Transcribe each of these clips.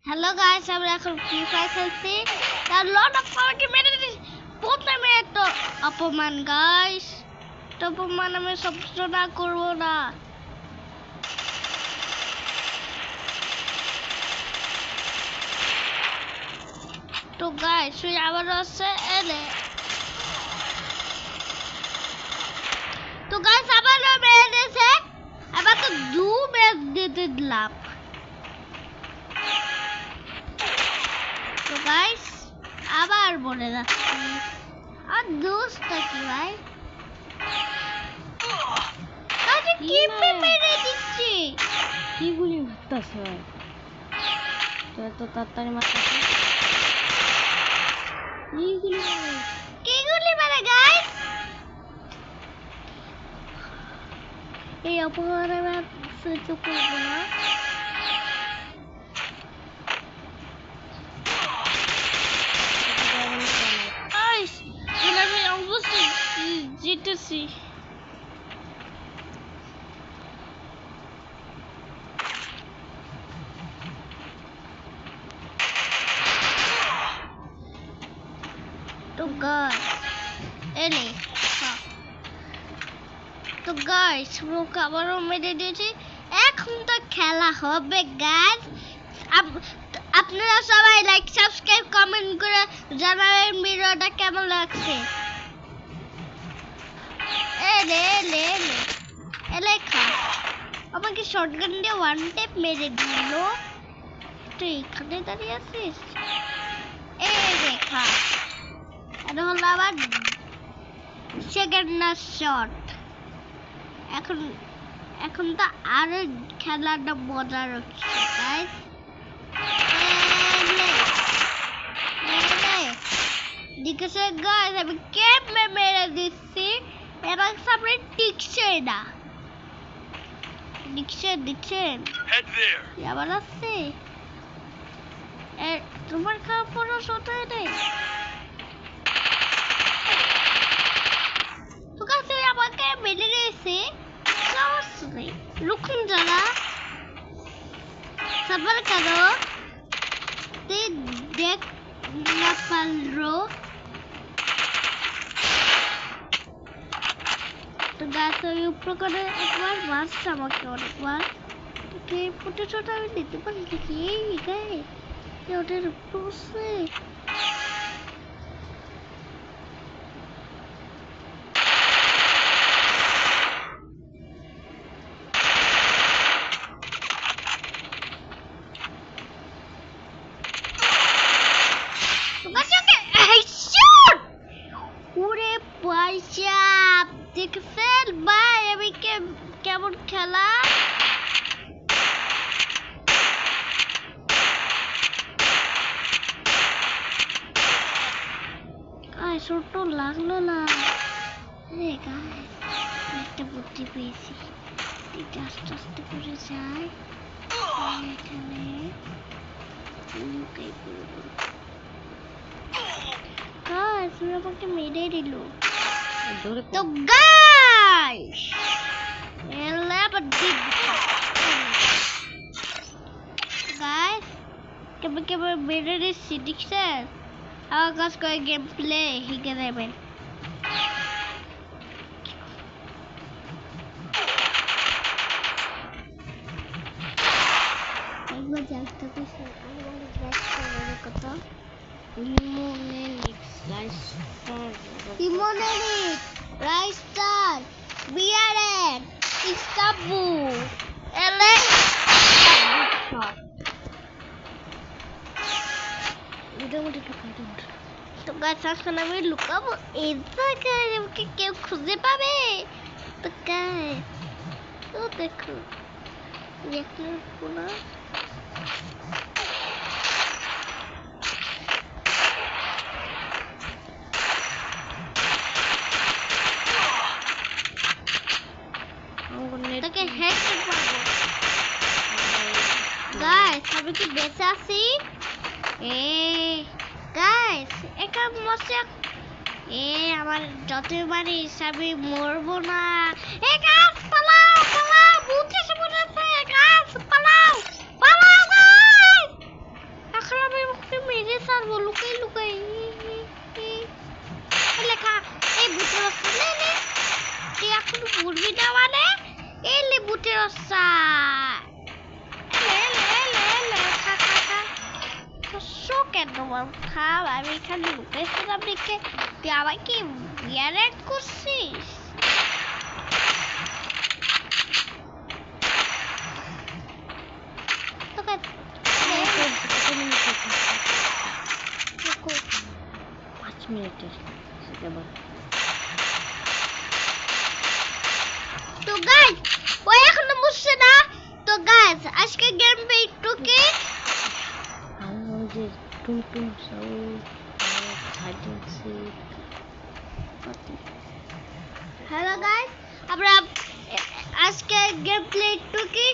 Hello guys, আমরা এখন free fire খেলছি। তার লট অফ পাওয়ারকে মেরে দিয়েছি। প্রথমে তো অপমান গাইস, তো অপমান আমি সহ্য না করবো না। তো গাইস ওই আবার আছে এলে। তো গাইস আবার মেরে দিয়েছে। আবার তো দু ম্যাচ দিতে দিলাম। তো গাইস আবার বলে যাচ্ছি, আর দোষটা কি ভাই? আরে কি মেরে দিচ্ছি? কি গুলি মারতাছে? তো এত তাড়াতাড়ি মারতাছে। কি গুলি মারে গাইস? এই অপমানে আমি সহ্য করবো না। আমি অবশ্যই জিতেছি। তো গাইস এলে তো গাইস লোক আবারও মেরে দিয়েছি। এখন তো খেলা হবে গাইস। আপনারা সবাই লাইক সাবস্ক্রাইব কমেন্ট করে জানাবেন ভিডিওটা কেমন লাগছে। এলে এলে এলে এলে খা। আমাকে শটগান দিয়ে ওয়ান ট্যাপ মেরে দিল। তুই এখানে দাঁড়িয়ে আছিস? এই দেখা এটা হলো আবার সেকেন্ড শট। এখন এখন তো আরো খেলাটা মজা হচ্ছে গাইস। দেখেছে গাইস আমি কেমনে মেরে দিচ্ছি, এবং সামনে টিকছে না। দিচ্ছেন আবার আসছে। তোমার খাওয়া পড়ো শোটাই নেই। তো গাইস আমাকে মেরে দিয়েছে। रुकन जरा, सबर करो। देख ना पल रो। तो गाइस ये ऊपर करे एक बार मार चमके और एक बार के फुटे छोटा भी देते पर ये गए ये उधर ऊपर से দেখছেন ভাই আমি কেমন খেলা। ছোট লাগলো না। একটা বুদ্ধি পেয়েছি, আস্তে আস্তে করে যাই এখানে আমাকে মেরে দিল। তো গাইস গাইস কেবল মেরে দিচ্ছি, দেখছেন? আমার কাজ করে গেম প্লে শিখে দেবেন। একবার যাত্রা করছি কথা Limonenic, Rice Star, BRN, Istanbul, LA, তো গাছ এখন আমি লুকাবো এই জায়গায়, আমাকে কেউ খুঁজে পাবে। তো গাছ তো দেখো না গাইস আমি কি বেঁচে আছি? গাইস একা মশা আমার যত মারিস আমি মরবো না। গাছ পালাও পালাও, বুঝে এসে পড়েছে। গাছ পালাও পালাও গাইস। কেন থাম, আমি এখানে লুকাইছিলাম দেখে তুই আমাকে গ্যারেট করছিস। তোকে 5 মিনিটের সেটা বল। তো গাইস ওই এখনো বুঝছে না। তো গাইস আজকে গেম প্লে টুকে আমাদের Tuntun sound hiding seek. Hello guys, আমরা আজকে গেম প্লে টুকে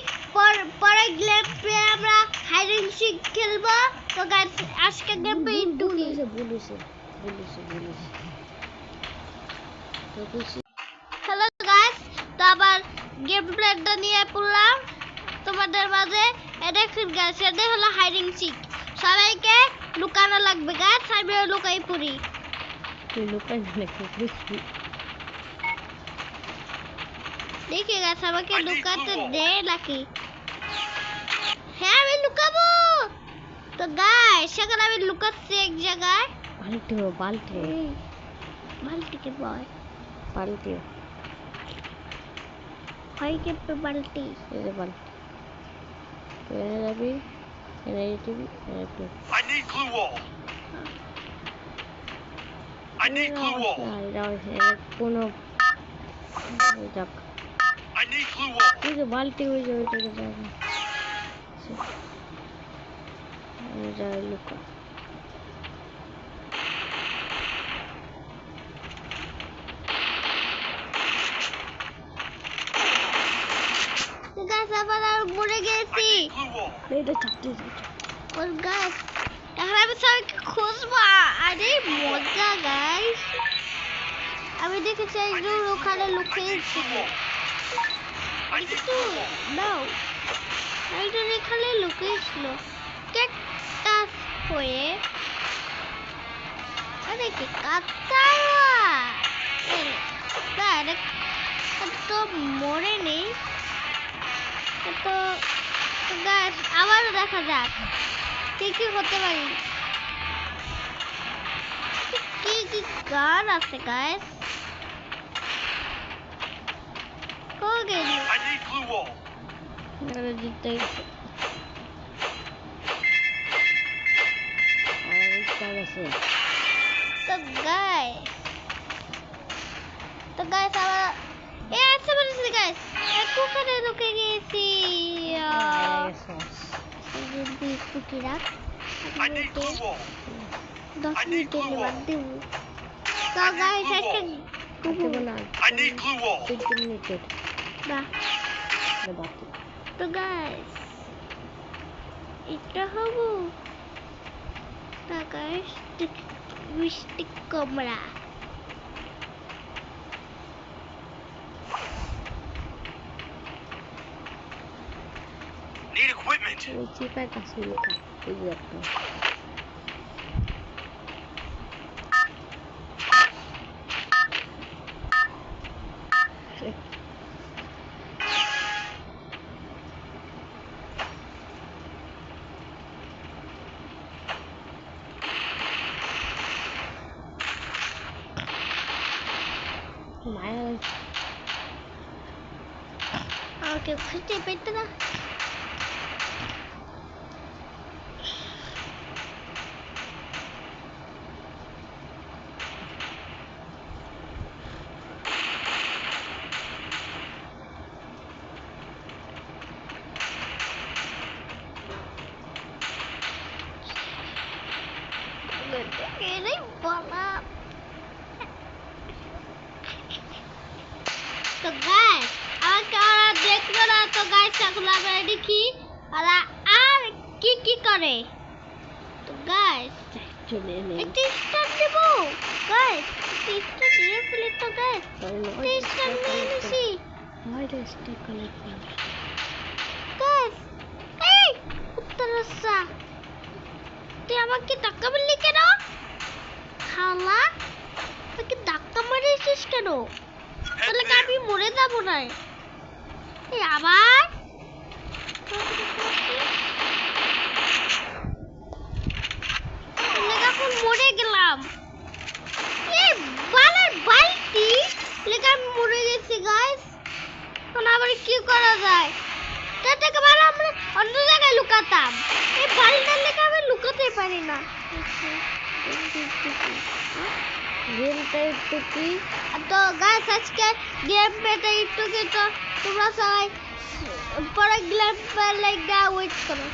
পরে গেম প্লে আমরা হাইড এন্ড সিক খেলবো। তো গাইস আজকে গেম প্লে টুকে বলেছে হ্যালো গাইস, তো আবার গেম প্লেটা নিয়ে পড়লাম তোমাদের মাঝে। দেখুন গাইস, এটা হলো হাইডিং সিক। সবাইকে লুকানো লাগবে গাইস, আমিও লুকাই পড়ি। তুই লুকাই নাকি বুঝবি? দেখি গাইস আমাকে লুকাতে দে নাকি। হ্যাঁ আমি লুকাবো। তো গাইস সেখানে আমি লুকাচ্ছি এক জায়গায়। বালতি কে বয় বালতি হয় কে বালতি। এই যে বালতি তো এনে যাবি, এনে দিবি, এনে একটু I need glue wall. I need glue wall. কোনো যাক I need glue wall. ওই যে বালতি ওই যে ওইটাকে যাবে যাই লুকা। তো গাইস আবার আর মরে I গেছি। need glue wall. এইটা চাপতে ওর গাইস এখন আমি সবাইকে খুঁজবো। আরে মজা গাইস, আমি দেখেছি একজন ওখানে লুকিয়েছিল। I need একটু glue wall. দাও, একজন এখানে লুকিয়েছিল ক্যাকটাস হয়ে। আরে কি কাতারা তো মরে নেই তো। গাছ আবারও দেখা যাক কি কি হতে পারি। কি কি গান আছে গাইস? কো গেল? I need glue wall. জিততে গেছে তো গাইস আবার আছে বলেছি গাইস কোকারে ঢুকে গেছি। যদি একটু রাখ I need glue wall. 10 মিনিটের বাদ দেব। তো গাইস আজকে I need glue wall. 3 মিনিটের বাহ। বাকি তো গাইস এটা হবো তা গাইস মিষ্টি কুমড়া। Need equipment. ওই চিপার কাছে লেখা এই যে একটা মায়া আমাকে খুঁজে পেতে না। এটাই বলা। তো গাইস আমাকে ওরা দেখলো না। তো গাইস এখন আমরা দেখি ওরা আর কি কি করে। তো গাইস চলে এলে একটা স্টার দেব গাইস, একটা স্টার দিয়ে ফেলে। তো গাইস একটা স্টার নিয়ে নিছি হয়তো স্টিক কালেক্ট গাইস। এই উত্তরসা তুই আমাকে ধাক্কা মারলি কেন? খালা আমাকে ধাক্কা মারিস কেন? তাহলে কি আমি মরে যাবো না? এই আবার আবার কি করা যায়? তার থেকে ভালো আমরা অন্য জায়গায় লুকাতাম। এই বাড়িটার লেগে আমি লুকাতে পারি না। গেমটা একটু কি তো গাইস আজকে গেম পেটা একটু কি তো তোমরা সবাই পরে গেম পে লাইক ওয়েট করো।